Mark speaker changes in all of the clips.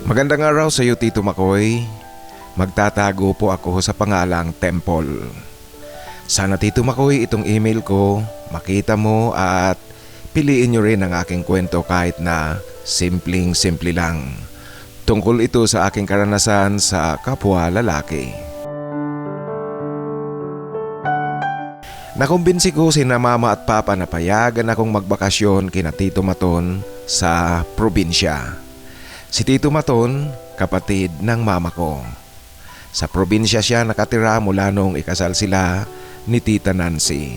Speaker 1: Magandang araw sa iyo, Tito Makoy. Magtatago po ako sa pangalang Temple. Sana, Tito Makoy, itong email ko, makita mo at piliin nyo rin ang aking kwento kahit na simpleng-simple lang. Tungkol ito sa aking karanasan sa kapwa lalaki. Nakumbinsi ko sina mama at papa na payagan akong magbakasyon kina Tito Maton sa probinsya. Si Tito Maton, kapatid ng mama ko. Sa probinsya siya nakatira mula noong ikasal sila ni Tita Nancy.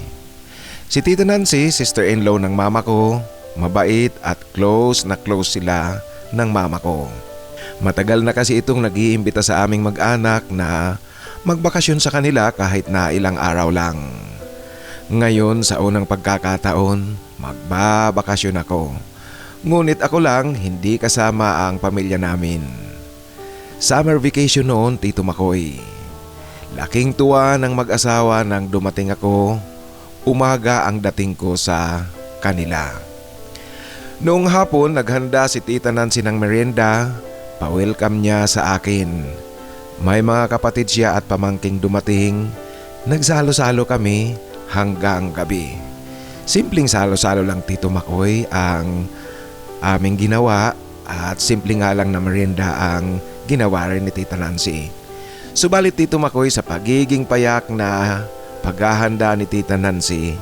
Speaker 1: Si Tita Nancy, sister-in-law ng mama ko, mabait at close na close sila ng mama ko. Matagal na kasi itong nag-iimbita sa aming mag-anak na magbakasyon sa kanila kahit na ilang araw lang. Ngayon sa unang pagkakataon, magbabakasyon ako. Ngunit ako lang hindi kasama ang pamilya namin. Summer vacation noon, Tito Makoy. Laking tuwa ng mag-asawa nang dumating ako. Umaga ang dating ko sa kanila. Noong hapon, naghanda si Tita Nancy ng merienda. Pa-welcome niya sa akin. May mga kapatid siya at pamangking dumating. Nagsalo-salo kami hanggang gabi. Simpleng salo-salo lang, Tito Makoy, ang aming ginawa at simple nga lang na merienda ang ginawa rin ni Tita Nancy. Subalit, Tito Makoy, sa pagiging payak na paghahanda ni Tita Nancy,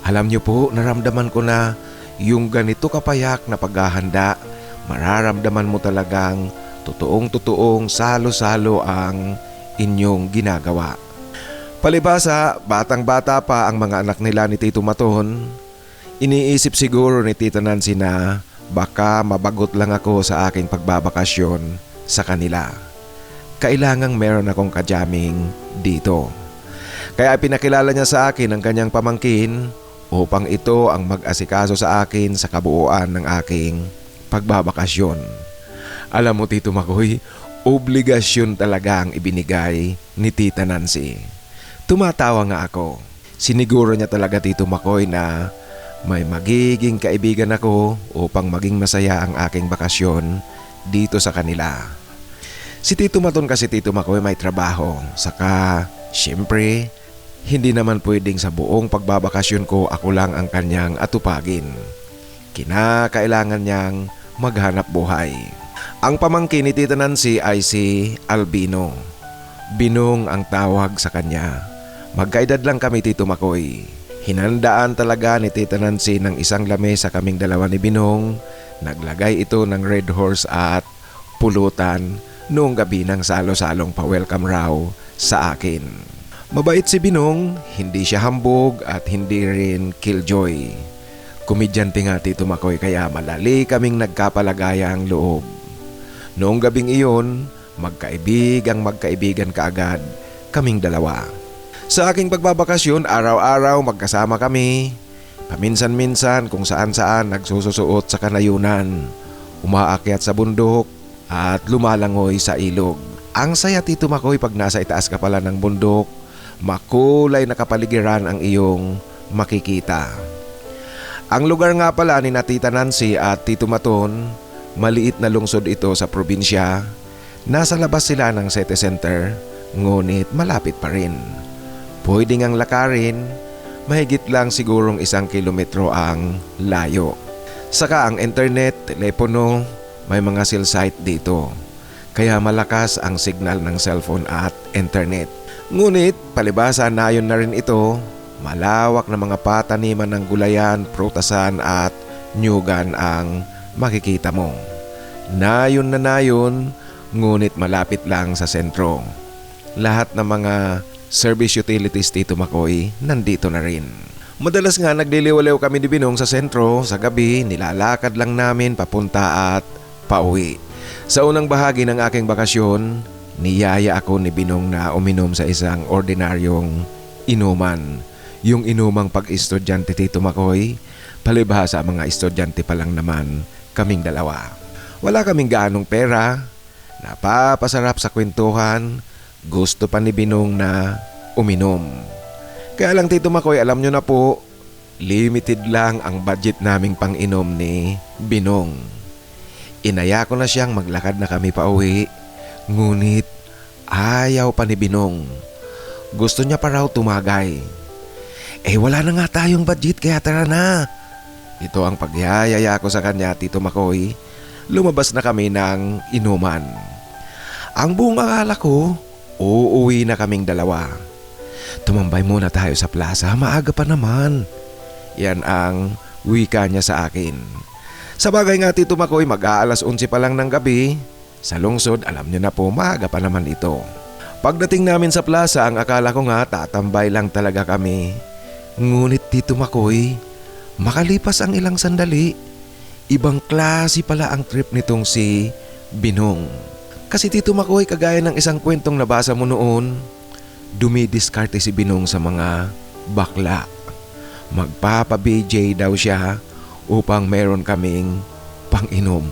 Speaker 1: alam niyo po, naramdaman ko na yung ganito kapayak na paghahanda, mararamdaman mo talagang totoong salo-salo ang inyong ginagawa. Palibhasa, batang-bata pa ang mga anak nila ni Tito Maton. Iniisip siguro ni Tita Nancy na baka mabagot lang ako sa aking pagbabakasyon sa kanila. Kailangang meron akong kadyaming dito. Kaya pinakilala niya sa akin ang kanyang pamangkin upang ito ang mag-asikaso sa akin sa kabuuan ng aking pagbabakasyon. Alam mo, Tito Makoy, obligasyon talaga ang ibinigay ni Tita Nancy. Tumatawa nga ako. Siniguro niya talaga, Tito Makoy, na may magiging kaibigan ako upang maging masaya ang aking bakasyon dito sa kanila. Si Tito Maton kasi, Tito Makoy, may trabaho. Saka, syempre, hindi naman pwedeng sa buong pagbabakasyon ko ako lang ang kanyang atupagin. Kinakailangan niyang maghanap buhay. Ang pamangkin ni Tita Nancy ay si Albino. Binong ang tawag sa kanya. Magkaedad lang kami, Tito Makoy. Hinandaan talaga ni Tita Nancy ng isang lamesa kaming dalawa ni Binong. Naglagay ito ng Red Horse at pulutan noong gabi ng salo-salong pa-welcome raw sa akin. Mabait si Binong, hindi siya hambog at hindi rin killjoy. Komedyante nga, Tito Makoy, kaya malali kaming nagkapalagayang loob. Noong gabing iyon, magkaibigan kaagad kaming dalawa. Sa aking pagbabakasyon, araw-araw magkasama kami. Paminsan-minsan kung saan-saan nagsususuot sa kanayunan, umaakyat sa bundok at lumalangoy sa ilog. Ang saya, Tito Makoy, pag nasa itaas ka pala ng bundok, makulay na kapaligiran ang iyong makikita. Ang lugar nga pala ni Tita Nancy at Tito Maton, maliit na lungsod ito sa probinsya. Nasa labas sila ng city center, ngunit malapit pa rin. Pwede ngang lakarin, mahigit lang sigurong 1 kilometro ang layo. Saka ang internet, telepono, may mga cell site dito. Kaya malakas ang signal ng cellphone at internet. Ngunit palibhasa nayon na rin ito, malawak na mga pataniman ng gulayan, prutasan at nyugan ang makikita mo. Nayon na nayon, ngunit malapit lang sa sentro. Lahat ng mga service utilities, Tito Makoy, nandito na rin. Madalas nga nagliliwalaw kami ni Binong sa sentro. Sa gabi, nilalakad lang namin papunta at pauwi. Sa unang bahagi ng aking bakasyon, niyaya ako ni Binong na uminom sa isang ordinaryong inuman. Yung inumang pag-estudyante, Tito Makoy, palibhasa mga estudyante pa lang naman kaming dalawa. Wala kaming gaanong pera, napapasarap sa kwentuhan. Gusto pa ni Binong na uminom. Kaya lang, Tito Makoy, alam nyo na po, limited lang ang budget naming pang-inom ni Binong. Inaya ko na siyang maglakad na kami pauwi. Ngunit ayaw pa ni Binong. Gusto niya pa raw tumagay. Wala na nga tayong budget kaya tara na. Ito ang pagyayaya ko sa kanya, Tito Makoy. Lumabas na kami ng inuman. Ang buong akala ko, uuwi na kaming dalawa. Tumambay muna tayo sa plaza, maaga pa naman. Yan ang wika niya sa akin. Sa bagay nga, Tito Makoy, mag-aalas 11 pa lang ng gabi. Sa lungsod, alam niyo na po, maaga pa naman ito. Pagdating namin sa plaza, ang akala ko nga tatambay lang talaga kami. Ngunit Tito Makoy, makalipas ang ilang sandali, ibang klase pala ang trip nitong si Binong. Kasi Tito Makoy, kagaya ng isang kwentong nabasa mo noon, dumidiskarte si Binong sa mga bakla. Magpapa-BJ daw siya upang meron kaming pang-inom.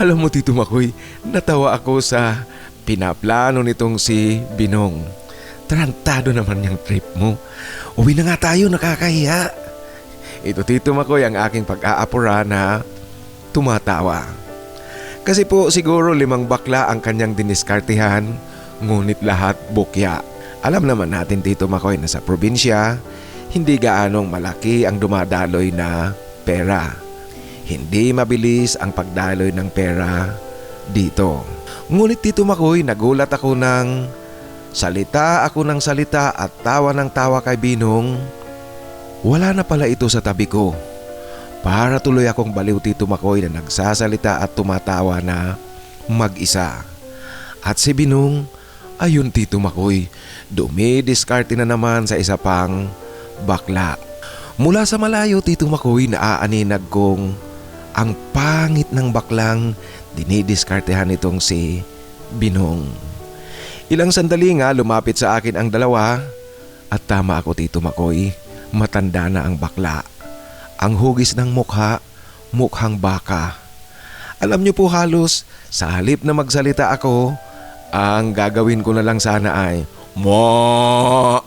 Speaker 1: Alam mo Tito Makoy, natawa ako sa pinaplano nitong si Binong. Tarantado naman yung trip mo. Uwi na nga tayo, nakakahiya. Ito Tito Makoy ang aking pag-aapura na tumatawa. Kasi po siguro 5 bakla ang kanyang diniskartihan, ngunit lahat bukya. Alam naman natin Tito Makoy na sa probinsya, hindi gaanong malaki ang dumadaloy na pera. Hindi mabilis ang pagdaloy ng pera dito. Ngunit Tito Makoy, nagulat ako ng salita at tawa ng tawa kay Binong. Wala na pala ito sa tabi ko. Para tuloy akong baliw Tito Makoy na nagsasalita at tumatawa na mag-isa. At si Binong, ayun Tito Makoy, dumidiskarte na naman sa isa pang bakla. Mula sa malayo Tito Makoy, naaaninag kong ang pangit ng baklang dinidiskartehan nitong si Binong. Ilang sandali nga lumapit sa akin ang dalawa at tama ako Tito Makoy, matanda na ang bakla. Ang hugis ng mukha, mukhang baka. Alam niyo po halos, sa halip na magsalita ako, ang gagawin ko na lang sana ay mo.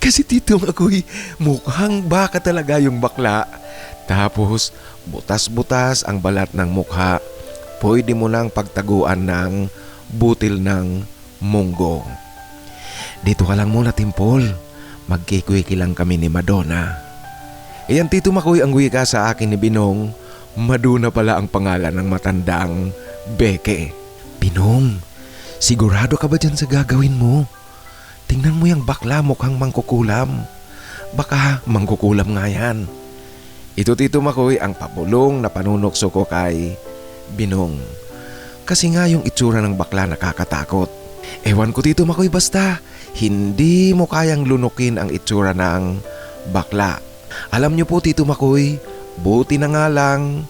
Speaker 1: Kasi Tito Makoy, mukhang baka talaga yung bakla. Tapos butas-butas ang balat ng mukha. Pwede mo nang pagtaguan ng butil ng munggo. Dito ka lang muna Timpol. Magkikwiki lang kami ni Madonna. Iyan Tito Makoy ang wika sa akin ni Binong. Madonna pala ang pangalan ng matandang Beke. Binong, sigurado ka ba dyan sa gagawin mo? Tingnan mo yung bakla, mukhang mangkukulam. Baka mangkukulam nga yan. Ito Tito Makoy ang pabulong na panunokso ko kay Binong. Kasi nga yung itsura ng bakla nakakatakot. Ewan ko Tito Makoy, basta hindi mo kayang lunukin ang itsura ng bakla. Alam niyo po Tito Makoy, buti na nga lang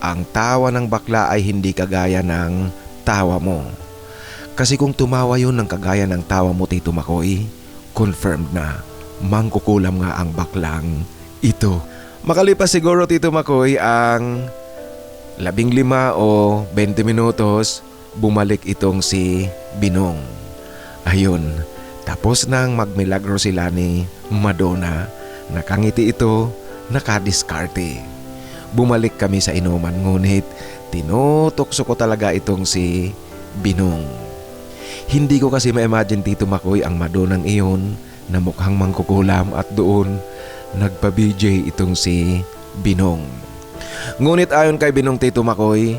Speaker 1: ang tawa ng bakla ay hindi kagaya ng tawa mo. Kasi kung tumawa yun ng kagaya ng tawa mo Tito Makoy, confirmed na mangkukulam nga ang baklang ito. Makalipas siguro Tito Makoy ang 15 o 20 minutos, bumalik itong si Binong. Ayun, tapos nang magmilagro sila ni Madonna, nakangiti ito, nakadiskarte. Bumalik kami sa inuman, ngunit tinutokso ko talaga itong si Binong. Hindi ko kasi ma-imagine Tito Makoy ang Madonnang iyon na mukhang mangkukulam at doon nagpa-BJ itong si Binong. Ngunit ayon kay Binong Tito Makoy,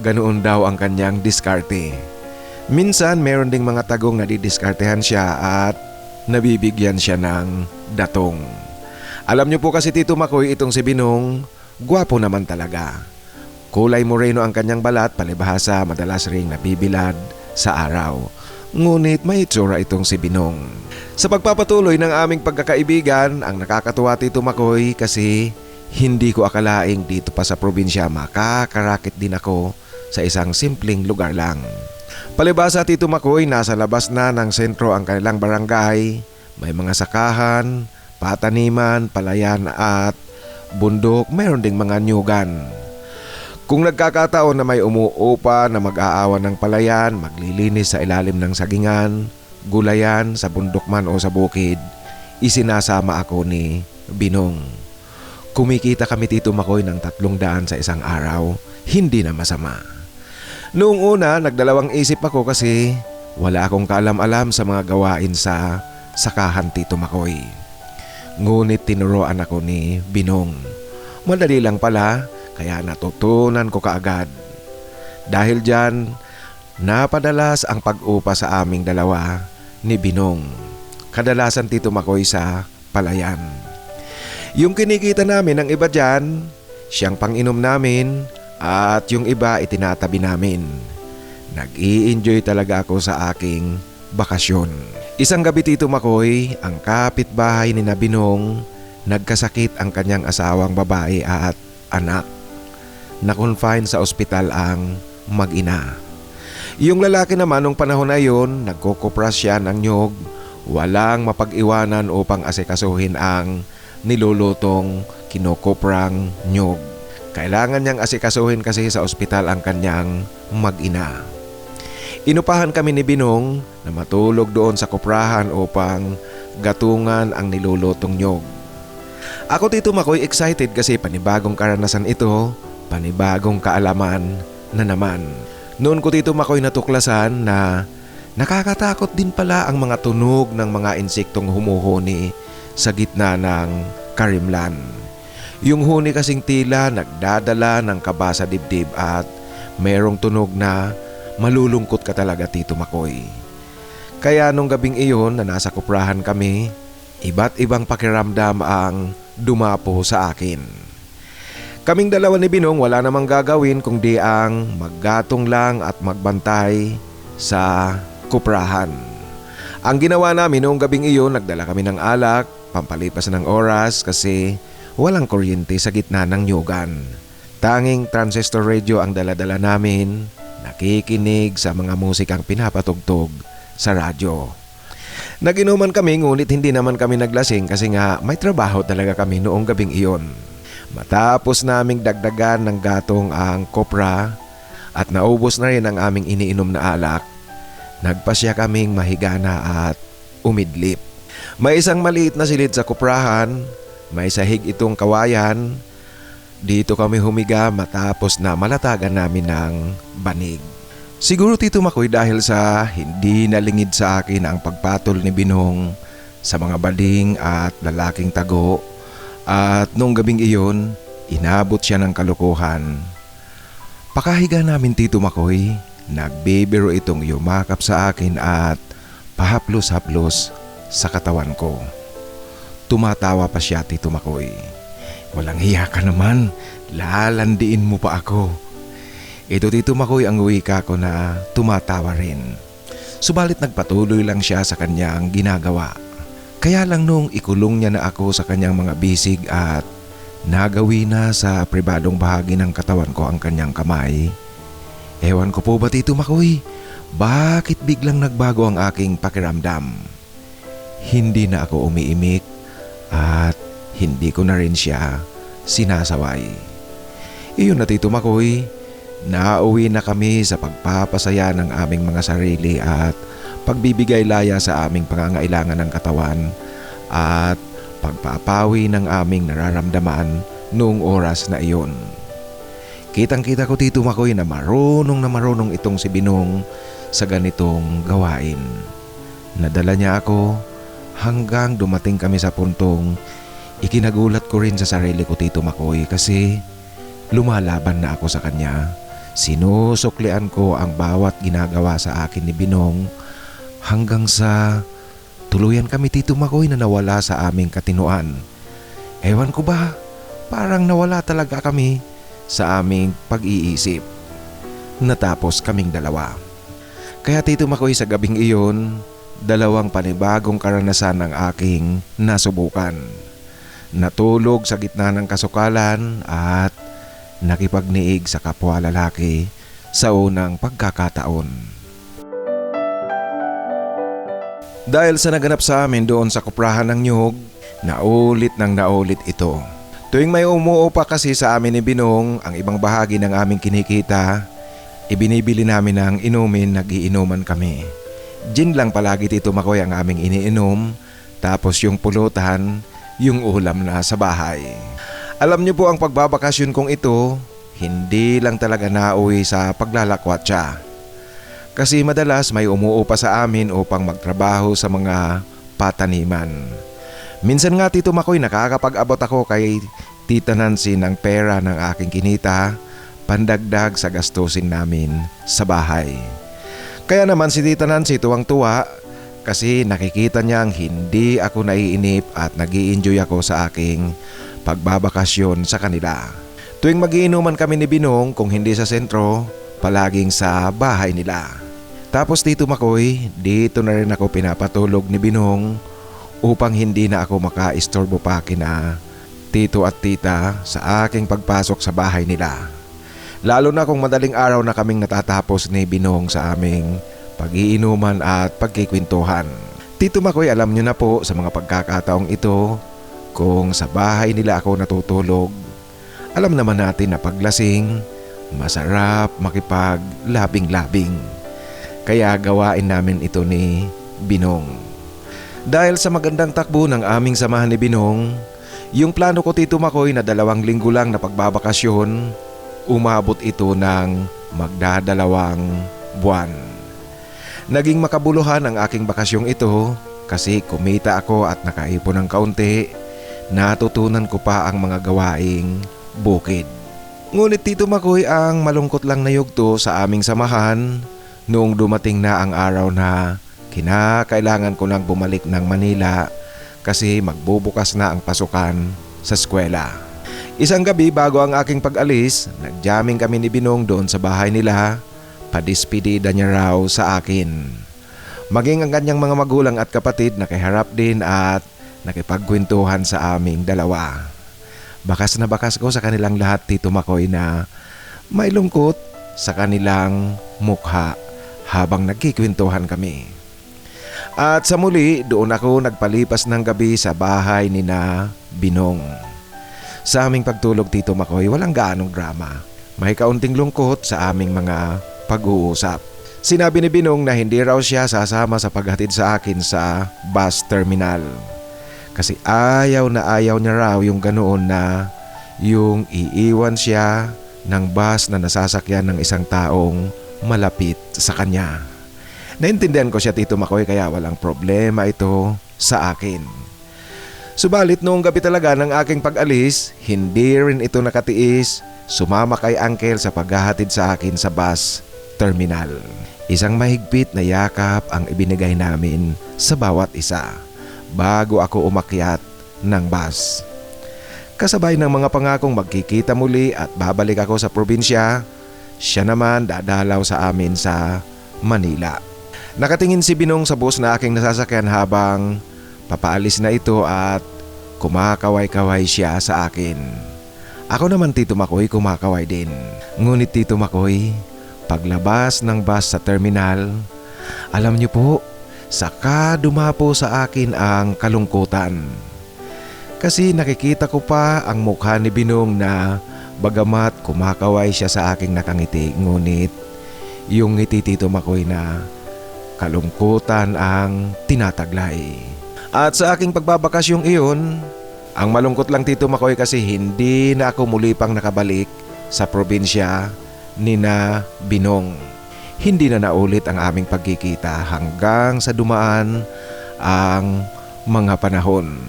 Speaker 1: ganoon daw ang kanyang diskarte. Minsan meron ding mga tagong nadidiskartehan siya at nabibigyan siya ng datong. Alam niyo po kasi Tito Makoy, itong si Binong, gwapo naman talaga. Kulay moreno ang kanyang balat, palibhasa madalas ring nabibilad sa araw. Ngunit may itsura itong si Binong. Sa pagpapatuloy ng aming pagkakaibigan, ang nakakatuwa Tito Makoy kasi hindi ko akalaing dito pa sa probinsya makakarakit din ako sa isang simpleng lugar lang. Palibhasa Tito Makoy, nasa labas na ng sentro ang kanilang barangay. May mga sakahan, pataniman, palayan at bundok, mayroon ding mga nyugan. Kung nagkakataon na may umuupa na mag-aawan ng palayan, maglilinis sa ilalim ng sagingan, gulayan, sa bundok man o sa bukid, isinasama ako ni Binong. Kumikita kami Tito Makoy ng 300 sa isang araw. Hindi na masama. Noong una, nagdalawang isip ako kasi wala akong kaalam-alam sa mga gawain sa sakahan Tito Makoy. Ngunit tinuruan ako ni Binong. Madali lang pala, kaya natutunan ko kaagad. Dahil dyan, napadalas ang pag-upa sa aming dalawa ni Binong. Kadalasan Tito Makoy sa palayan. Yung kinikita namin ng iba dyan, siyang pang-inom namin at yung iba itinatabi namin. Nag-i-enjoy talaga ako sa aking bakasyon. Isang gabi Tito Makoy, ang kapitbahay ni Binong, nagkasakit ang kanyang asawang babae at anak. Na-confine sa ospital ang mag-ina. Yung lalaki naman nung panahon na yun, nagkukupras siya ng nyog. Walang mapag-iwanan upang asikasuhin ang nilulutong kinukuprang nyog. Kailangan niyang asikasuhin kasi sa ospital ang kanyang mag-ina. Inupahan kami ni Binong na matulog doon sa kuprahan upang gatungan ang nilulutong nyog. Ako Tito Makoy excited kasi panibagong karanasan ito, panibagong kaalaman na naman. Noon ko Tito Makoy natuklasan na nakakatakot din pala ang mga tunog ng mga insektong humuhuni sa gitna ng karimlan. Yung huni kasing tila nagdadala ng kaba sa dibdib at merong tunog na malulungkot ka talaga Tito Makoy. Kaya nung gabing iyon na nasa kuprahan kami, iba't ibang pakiramdam ang dumapo sa akin. Kaming dalawa ni Binong wala namang gagawin kundi ang maggatong lang at magbantay sa kuprahan. Ang ginawa namin noong gabing iyon, nagdala kami ng alak, pampalipas ng oras kasi walang kuryente sa gitna ng nyugan. Tanging transistor radio ang daladala namin, nakikinig sa mga musikang pinapatugtog sa radyo. Nag-inuman kami ngunit hindi naman kami naglasing kasi nga may trabaho talaga kami noong gabing iyon. Matapos naming dagdagan ng gatong ang kopra at naubos na rin ang aming iniinom na alak, nagpasya kaming mahiga na at umidlip. May isang maliit na silid sa kuprahan, may sahig itong kawayan. Dito kami humiga matapos na malatagan namin ng banig. Siguro Tito Makoy dahil sa hindi nalingid sa akin ang pagpatol ni Binong sa mga bading at lalaking tago, at nung gabing iyon, inabot siya ng kalukuhan. Pakahiga namin Tito Makoy, nagbibiro itong yumakap sa akin at pahaplos-haplos sa katawan ko. Tumatawa pa siya Tito Makoy. Walang hiya ka naman, lalandiin mo pa ako. Ito Tito Makoy ang wika ko na tumatawa rin. Subalit nagpatuloy lang siya sa kanyang ginagawa. Kaya lang nung ikulong niya na ako sa kanyang mga bisig at nagawi na sa pribadong bahagi ng katawan ko ang kanyang kamay, ewan ko po ba Tito Makoy, bakit biglang nagbago ang aking pakiramdam? Hindi na ako umiimik at hindi ko na rin siya sinasaway. Iyon na Tito Makoy, nauwi na kami sa pagpapasaya ng aming mga sarili at pagbibigay laya sa aming pangangailangan ng katawan at pagpapawi ng aming nararamdaman noong oras na iyon. Kitang-kita ko Tito Makoy na marunong itong si Binong sa ganitong gawain. Nadala niya ako hanggang dumating kami sa puntong ikinagulat ko rin sa sarili ko Tito Makoy kasi lumalaban na ako sa kanya. Sinusuklian ko ang bawat ginagawa sa akin ni Binong hanggang sa tuluyan kami Tito Makoy na nawala sa aming katinuan. Ewan ko ba, parang nawala talaga kami sa aming pag-iisip. Natapos kaming dalawa. Kaya Tito Makoy sa gabing iyon, dalawang panibagong karanasan ang aking nasubukan. Natulog sa gitna ng kasukalan at nakipagniig sa kapwa lalaki sa unang pagkakataon. Dahil sa naganap sa amin doon sa kuprahan ng nyug, naulit ito. Tuwing may umuupa kasi sa amin ni Binong ang ibang bahagi ng aming kinikita, ibinibili namin ng inumin, nagiinuman kami. Gin lang palagi Tito Makoy ang aming iniinom, tapos yung pulutan, yung ulam na sa bahay. Alam niyo po ang pagbabakasyon kong ito, hindi lang talaga nauwi sa paglalakwatsa. Kasi madalas may umuupa sa amin upang magtrabaho sa mga pataniman. Minsan nga Tito Makoy nakakapag-abot ako kay Tita Nancy ng pera ng aking kinita pandagdag sa gastusin namin sa bahay. Kaya naman si Tita Nancy tuwang-tuwa kasi nakikita niyang hindi ako naiinip at nag-i-enjoy ako sa aking pagbabakasyon sa kanila. Tuwing magiinuman kami ni Binong kung hindi sa sentro, palaging sa bahay nila. Tapos Tito Makoy, dito na rin ako pinapatulog ni Binong upang hindi na ako makaistorbo pa kina tito at tita sa aking pagpasok sa bahay nila. Lalo na kung madaling araw na kaming natatapos ni Binong sa aming pag-iinuman at pagkikwentuhan. Tito Makoy, alam nyo na po sa mga pagkakataong ito kung sa bahay nila ako natutulog. Alam naman natin na paglasing, masarap makipaglabing-labing. Kaya gawain namin ito ni Binong. Dahil sa magandang takbo ng aming samahan ni Binong, yung plano ko Tito Makoy na 2 linggo lang na pagbabakasyon, umabot ito ng magdadalawang buwan. Naging makabuluhan ang aking bakasyong ito kasi kumita ako at nakaipon ng kaunti. Natutunan ko pa ang mga gawaing bukid. Ngunit Tito Makoy, ang malungkot lang na yugto sa aming samahan noong dumating na ang araw na kinakailangan ko nang bumalik ng Manila kasi magbubukas na ang pasukan sa eskwela. Isang gabi bago ang aking pag-alis, nagjamming kami ni Binong doon sa bahay nila. Padispidida niya raw sa akin. Maging ang kanyang mga magulang at kapatid nakiharap din at nakipagkwentuhan sa aming dalawa. Bakas na bakas ko sa kanilang lahat Tito Makoy na may lungkot sa kanilang mukha habang nagkikwentuhan kami. At sa muli, doon ako nagpalipas ng gabi sa bahay ni na Binong. Sa aming pagtulog Tito Makoy, walang gaanong drama. May kaunting lungkot sa aming mga pag-uusap. Sinabi ni Binong na hindi raw siya sasama sa paghatid sa akin sa bus terminal. Kasi ayaw niya raw yung ganoon na yung iiwan siya ng bus na nasasakyan ng isang taong malapit sa kanya. Naintindihan ko siya Tito Makoy kaya walang problema ito sa akin. Subalit noong gabi talaga ng aking pag-alis, hindi rin ito nakatiis. Sumama kay Uncle sa paghahatid sa akin sa bus terminal. Isang mahigpit na yakap ang ibinigay namin sa bawat isa bago ako umakyat ng bus. Kasabay ng mga pangakong magkikita muli at babalik ako sa probinsya, siya naman dadalaw sa amin sa Manila. Nakatingin si Binong sa bus na aking nasasakyan habang papaalis na ito at kumakaway-kaway siya sa akin. Ako naman Tito Makoy kumakaway din. Ngunit Tito Makoy, paglabas ng bus sa terminal, alam niyo po, saka dumapo sa akin ang kalungkutan. Kasi nakikita ko pa ang mukha ni Binong na bagamat kumakaway siya sa aking nakangiti, ngunit yung ngiti Tito Makoy na kalungkutan ang tinataglay. At sa aking pagbabakasyong iyon, ang malungkot lang Tito Makoy kasi hindi na ako muli pang nakabalik sa probinsya ni na Binong. Hindi na naulit ang aming pagkikita hanggang sa dumaan ang mga panahon.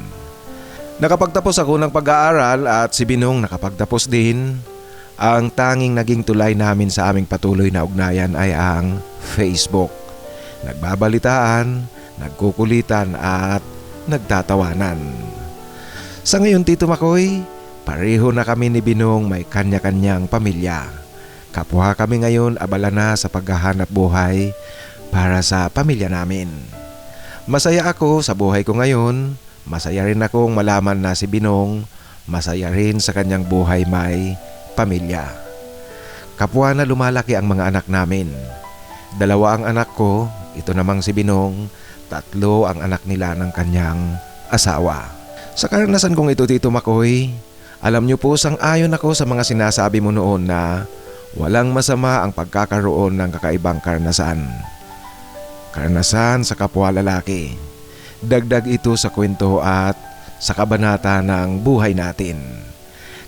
Speaker 1: Nakapagtapos ako ng pag-aaral at si Binong nakapagtapos din. Ang tanging naging tulay namin sa aming patuloy na ugnayan ay ang Facebook. Nagbabalitaan, nagkukulitan at nagtatawanan. Sa ngayon Tito Makoy, pareho na kami ni Binong may kanya-kanyang pamilya. Kapwa kami ngayon abala na sa paghahanap buhay para sa pamilya namin. Masaya ako sa buhay ko ngayon. Masaya rin akong malaman na si Binong masaya rin sa kanyang buhay may pamilya. Kapwa na lumalaki ang mga anak namin. 2 ang anak ko, ito namang si Binong, 3 ang anak nila ng kanyang asawa. Sa karanasan kong ito Tito Makoy, alam niyo po sang-ayon ako sa mga sinasabi mo noon na walang masama ang pagkakaroon ng kakaibang karanasan. Karanasan sa kapwa lalaki. Dagdag ito sa kwento at sa kabanata ng buhay natin.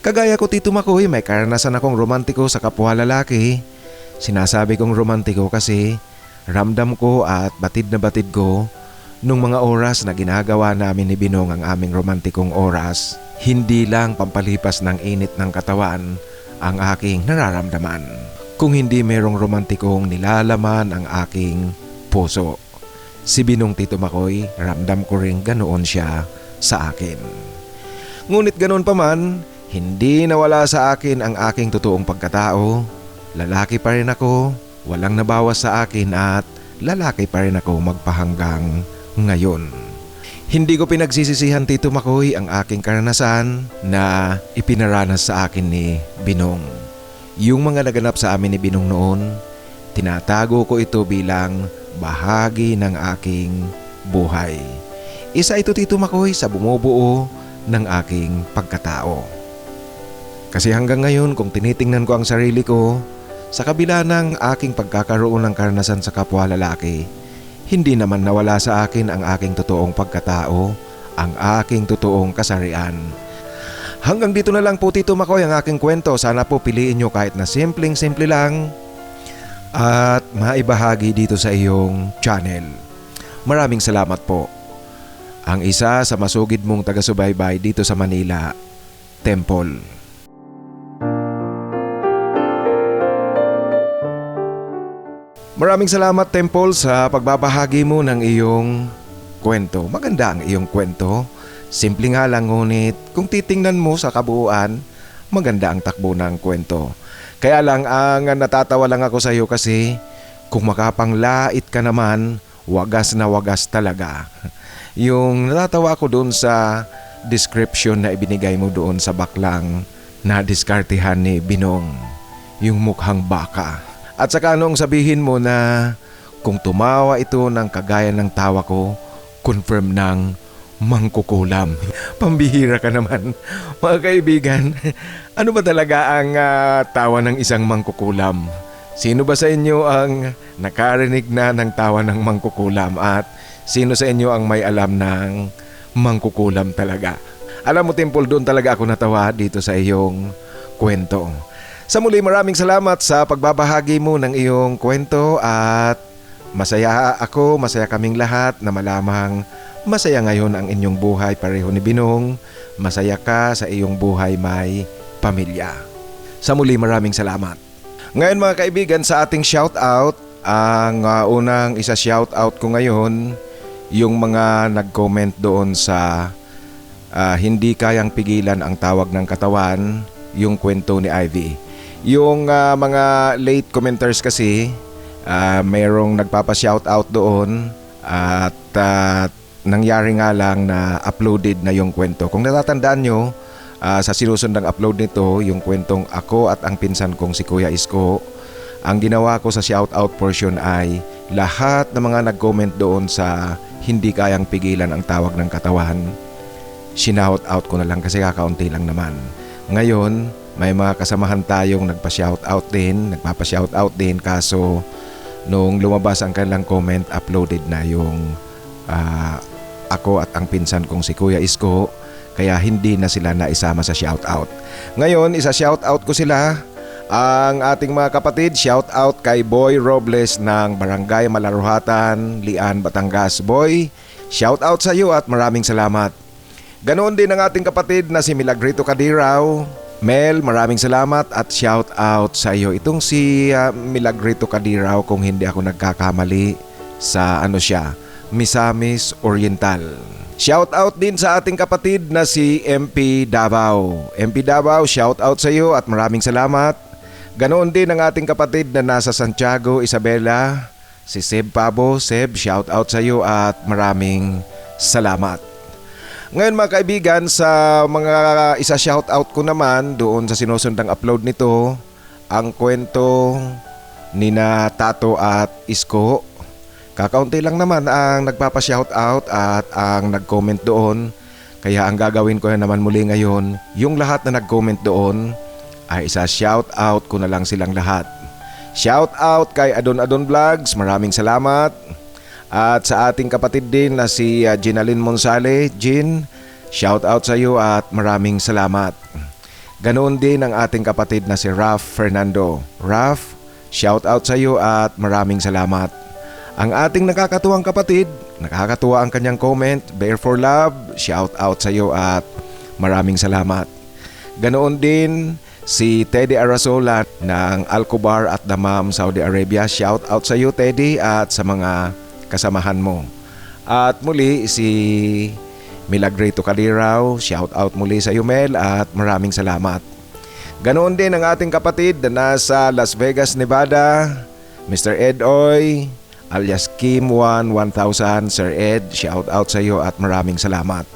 Speaker 1: Kagaya ko Tito Makoy, may karanasan akong romantiko sa kapwa lalaki. Sinasabi kong romantiko kasi ramdam ko at batid na batid ko nung mga oras na ginagawa namin ni Binong ang aming romantikong oras. Hindi lang pampalipas ng init ng katawan ang aking nararamdaman, kung hindi merong romantikong nilalaman ang aking puso. Si Binong Tito Makoy, ramdam ko rin ganoon siya sa akin. Ngunit ganoon pa man, hindi nawala sa akin ang aking totoong pagkatao. Lalaki pa rin ako, walang nabawas sa akin at lalaki pa rin ako magpahanggang ngayon. Hindi ko pinagsisisihan Tito Makoy ang aking karanasan na ipinaranas sa akin ni Binong. Yung mga naganap sa amin ni Binong noon, tinatago ko ito bilang bahagi ng aking buhay. Isa ito Tito Makoy sa bumubuo ng aking pagkatao. Kasi hanggang ngayon kung tinitingnan ko ang sarili ko, sa kabila ng aking pagkakaroon ng karanasan sa kapwa lalaki, hindi naman nawala sa akin ang aking totoong pagkatao, ang aking totoong kasarian. Hanggang dito na lang po Tito Makoy ang aking kwento. Sana po piliin nyo kahit na simpleng-simple lang at maibahagi dito sa iyong channel. Maraming salamat po. Ang isa sa masugid mong taga-subaybay dito sa Manila, Temple. Maraming salamat Temple sa pagbabahagi mo ng iyong kwento. Maganda ang iyong kwento. Simple nga lang ngunit kung titingnan mo sa kabuuan, maganda ang takbo ng kwento. Kaya lang ang natatawa lang ako sa iyo kasi kung makapanglait ka naman, wagas na wagas talaga. Yung natatawa ako doon sa description na ibinigay mo doon sa baklang na diskartehan ni Binong, yung mukhang baka. At saka nung sabihin mo na kung tumawa ito ng kagaya ng tawa ko, confirm ng mangkukulam. Pambihira ka naman. Mga kaibigan, ano ba talaga ang tawa ng isang mangkukulam? Sino ba sa inyo ang nakarinig na ng tawa ng mangkukulam at sino sa inyo ang may alam ng mangkukulam talaga? Alam mo Temple, doon talaga ako natawa dito sa iyong kwento. Sa muli, maraming salamat sa pagbabahagi mo ng iyong kwento at masaya ako, masaya kaming lahat na malamang masaya ngayon ang inyong buhay pareho ni Binong. Masaya ka sa iyong buhay may pamilya. Sa muli, maraming salamat. Ngayon mga kaibigan, sa ating shoutout, ang unang isa shoutout ko ngayon, yung mga nag-comment doon sa hindi kayang pigilan ang tawag ng katawan, yung kwento ni Ivy. Yung mga late commenters kasi, mayroong nagpapa-shoutout doon at nangyari nga lang na uploaded na yung kwento. Kung natatandaan nyo, sa sinusundang upload nito, yung kwentong ako at ang pinsan kong si Kuya Isko, ang ginawa ko sa shoutout portion ay lahat ng mga nag-comment doon sa hindi kayang pigilan ang tawag ng katawan, sinoutout ko na lang kasi kakaunti lang naman. Ngayon, may mga kasamahan tayong nagpa-shoutout din, kaso nung lumabas ang kanilang comment, uploaded na yung ako at ang pinsan kong si Kuya Isko, kaya hindi na sila naisama sa shoutout. Ngayon, isa-shoutout ko sila, ang ating mga kapatid. Shoutout kay Boy Robles ng Barangay Malaruhatan, Lian, Batangas. Boy, shoutout sa iyo at maraming salamat. Ganoon din ang ating kapatid na si Milagrito Kadiraw. Mel, maraming salamat at shout out sa iyo. Itong si Milagrito Kadiraw, kung hindi ako nagkakamali, sa Misamis Oriental. Shout out din sa ating kapatid na si MP Davao. MP Davao, shout out sa iyo at maraming salamat. Ganoon din ang ating kapatid na nasa Santiago, Isabela, si Seb Pabo. Seb, shout out sa iyo at maraming salamat. Ngayon mga kaibigan, sa mga isa-shoutout ko naman doon sa sinusundang upload nito, ang kwento ni na Tato at Isko. Kakaunti lang naman ang nagpapa-shoutout at ang nag-comment doon. Kaya ang gagawin ko na naman muli ngayon, yung lahat na nag-comment doon ay isa-shoutout ko na lang silang lahat. Shoutout kay Adon Adon Vlogs, maraming salamat. At sa ating kapatid din na si Ginaline Monsale. Gin, shout out sa iyo at maraming salamat. Ganoon din ang ating kapatid na si Raf Fernando. Raf, shout out sa iyo at maraming salamat. Ang ating nakakatuwang kapatid, nakakatuwa ang kanyang comment, Bear for Love, shout out sa iyo at maraming salamat. Ganoon din si Teddy Arasola ng Alcobar at Dammam, Saudi Arabia. Shout out sa iyo Teddy at sa mga kasamahan mo. At muli si Milagrito Calirao, shout out muli sa iyo Mel at maraming salamat. Ganoon din ang ating kapatid na nasa Las Vegas, Nevada, Mr. Ed Oy, alias Kim1000. Sir Ed, shout out sa iyo at maraming salamat.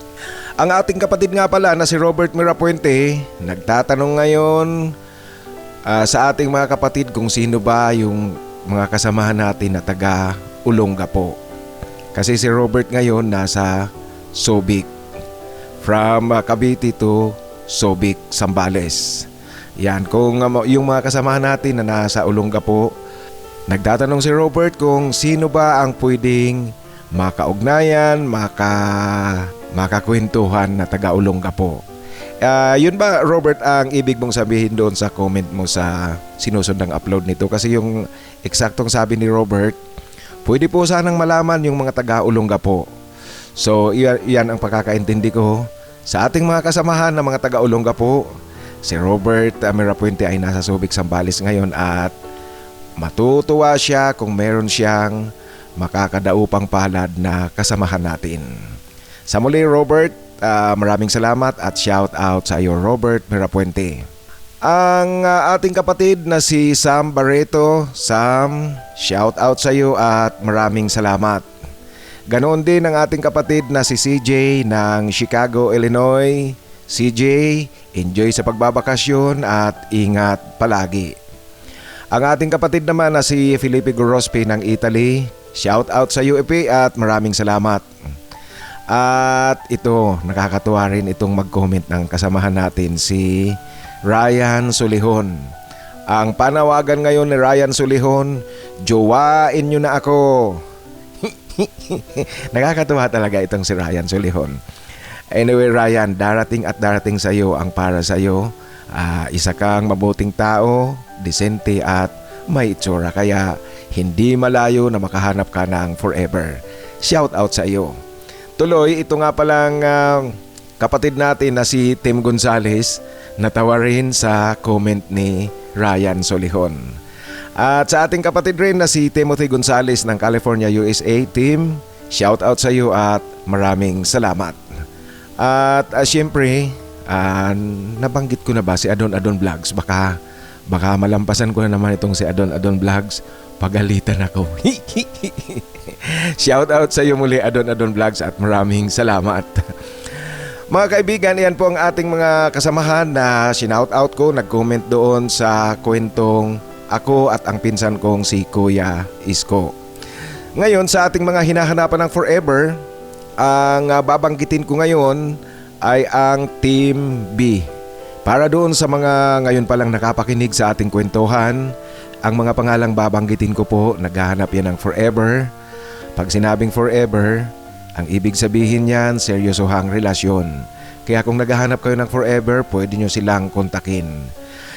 Speaker 1: Ang ating kapatid nga pala na si Robert Mirapuente, nagtatanong ngayon sa ating mga kapatid kung sino ba yung mga kasamahan natin na taga Olongapo. Kasi si Robert ngayon nasa Subic, from Cavite to Subic, Zambales. Yan, kung yung mga kasamahan natin na nasa Olongapo, nagtatanong si Robert kung sino ba ang pwedeng makaugnayan, makakwentuhan na taga Olongapo. Yun ba Robert ang ibig mong sabihin doon sa comment mo sa sinusundang upload nito? Kasi yung eksaktong sabi ni Robert, pwede po sanang malaman yung mga taga Olongapo. So yan ang pagkakaintindi ko sa ating mga kasamahan na mga taga Olongapo. Si Robert Mirapuente ay nasa Subic, Zambales ngayon at matutuwa siya kung meron siyang makakadaupang palad na kasamahan natin. Sa muli Robert, maraming salamat at shout out sa iyo Robert Mirapuente. Ang ating kapatid na si Sam Barreto, Sam, shout out sa iyo at maraming salamat. Ganoon din ang ating kapatid na si CJ ng Chicago, Illinois. CJ, enjoy sa pagbabakasyon at ingat palagi. Ang ating kapatid naman na si Felipe Gorospe ng Italy, shout out sa UEP at maraming salamat. At ito, nakakatuwa rin itong mag-comment ng kasamahan natin si Ryan Solihon. Ang panawagan ngayon ni Ryan Solihon, jowain nyo na ako. Nakakatuwa talaga itong si Ryan Solihon. Anyway Ryan, darating at darating sa iyo ang para sa iyo. Isa kang mabuting tao, disente at may itsura, kaya hindi malayo na makahanap ka ng forever. Shout out sa iyo. Tuloy, ito nga palang kapatid natin na si Tim Gonzales, natawa rin sa comment ni Ryan Solihon. At sa ating kapatid rin na si Timothy Gonzales ng California, USA. Tim, shout out sa iyo at maraming salamat. At syempre, nabanggit ko na ba si Adon Vlogs? Baka malampasan ko na naman itong si Adon Vlogs. Pagalitan ako. Shout out sa iyo muli Adon Vlogs at maraming salamat. Mga kaibigan, yan po ang ating mga kasamahan na shinout out ko. Nag-comment doon sa kwentong ako at ang pinsan kong si Kuya Isko. Ngayon sa ating mga hinahanapan ng forever, ang babanggitin ko ngayon ay ang Team B. Para doon sa mga ngayon palang nakapakinig sa ating kwentuhan, ang mga pangalang babanggitin ko po, naghahanap yan ng forever. Pag sinabing forever, ang ibig sabihin yan, seryosohang relasyon. Kaya kung naghahanap kayo ng forever, pwede nyo silang kontakin.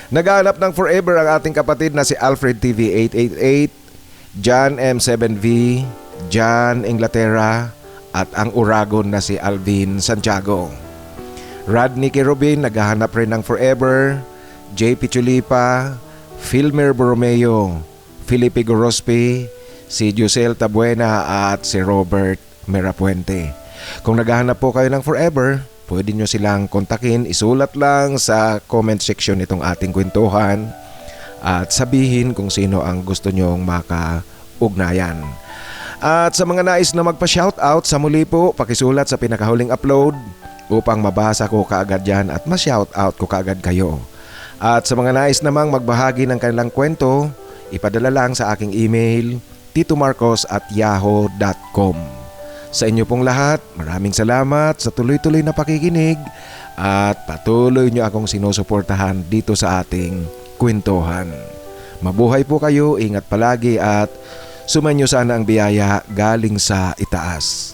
Speaker 1: Naghahanap ng forever ang ating kapatid na si Alfred TV 888, John M7V, John Inglaterra, at ang Uragon na si Alvin Santiago. Rodney Kerubin, naghahanap rin ng forever, JP Chulipa, Filmer Borromeo, Felipe Gorospe, si Josel Tabuena at si Robert Mirapuente. Kung naghahanap po kayo ng forever, pwede nyo silang kontakin. Isulat lang sa comment section nitong ating kwentuhan at sabihin kung sino ang gusto nyong makaugnayan. At sa mga nais na magpa-shoutout, sa muli po, pakisulat sa pinakahuling upload upang mabasa ko kaagad yan at ma-shoutout ko kaagad kayo. At sa mga nais namang magbahagi ng kanilang kwento, ipadala lang sa aking email, titomarcos@yahoo.com. Sa inyo pong lahat, maraming salamat sa tuloy-tuloy na pakikinig at patuloy nyo akong sinusuportahan dito sa ating kwentuhan. Mabuhay po kayo, ingat palagi at sumainyo sana ang biyaya galing sa itaas.